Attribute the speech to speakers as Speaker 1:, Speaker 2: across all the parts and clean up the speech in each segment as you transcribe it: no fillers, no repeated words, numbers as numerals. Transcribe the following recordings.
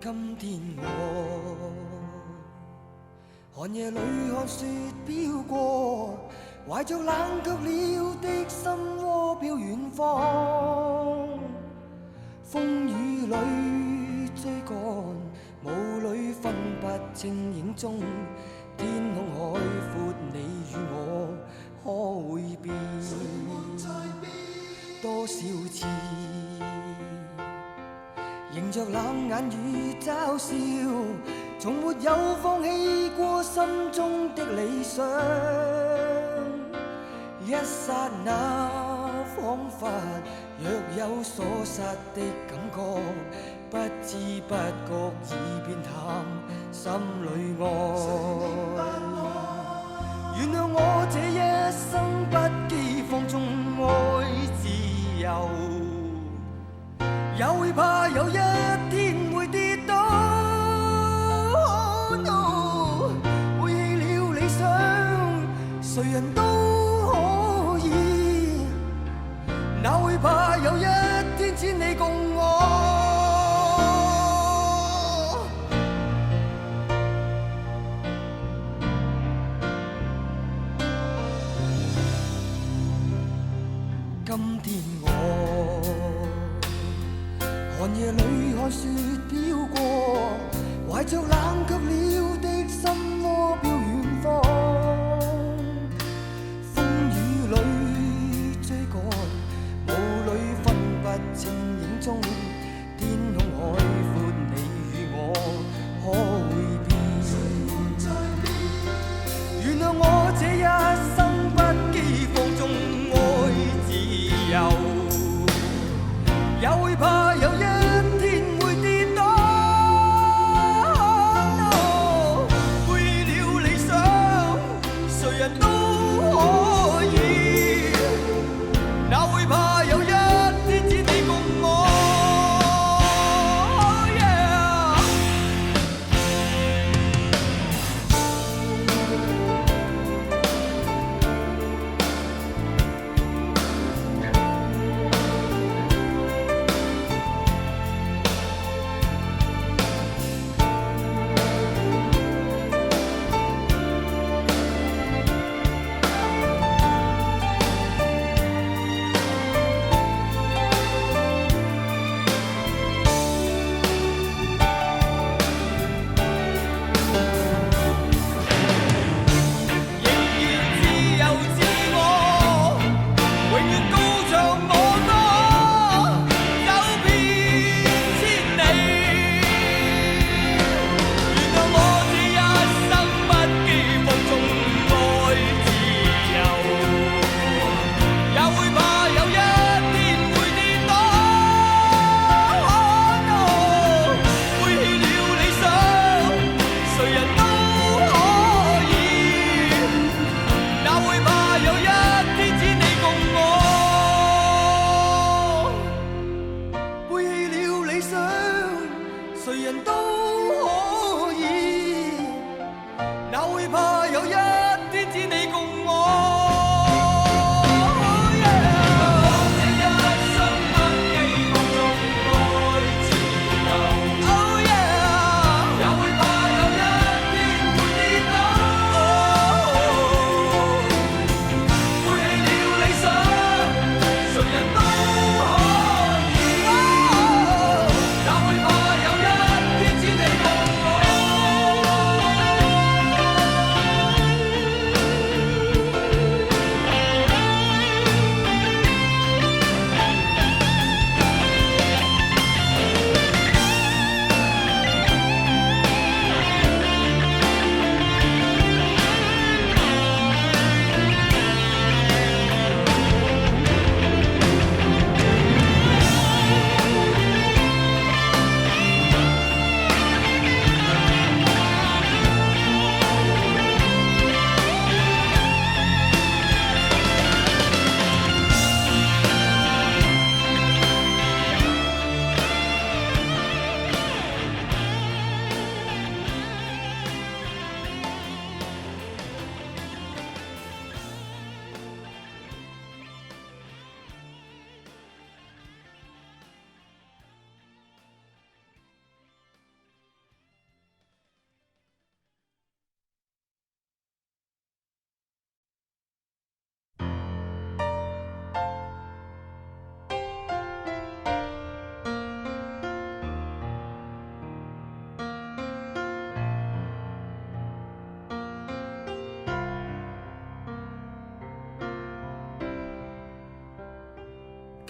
Speaker 1: 今天我寒夜裏看雪飄過，懷着冷卻了的心窩飄遠方。風雨裏追趕，霧裏分不清影蹤。天空海闊，你與我可會變？多少次迎着冷眼與嘲笑，從沒有放棄過心中的理想。一剎那彷彿若有所失的感覺，不知不覺已變淡心裏愛。原諒我這一生不羈放縱愛自由，也會怕有一天會跌倒。背棄了理想，誰人都可以，哪會怕有一天千里共我。今天我寒夜裏看雪飄過，懷着冷卻了的心窩飄遠方。風雨裏追趕，霧裏分不清影蹤。天空海闊，你與我可會變？原諒我這一生不羈放縱愛自由，也會怕有一天會跌倒。背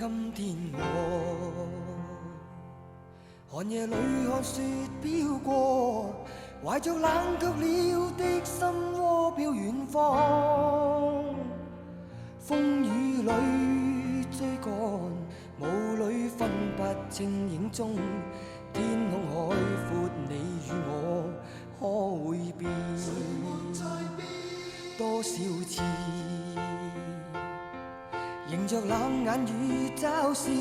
Speaker 1: 今天我，寒夜裏看雪飄過，懷着冷卻了的心窩飄遠方。風雨裏追趕，霧裏分不清影蹤。天空海闊，你與我可會變？多少次迎着冷眼與嘲笑。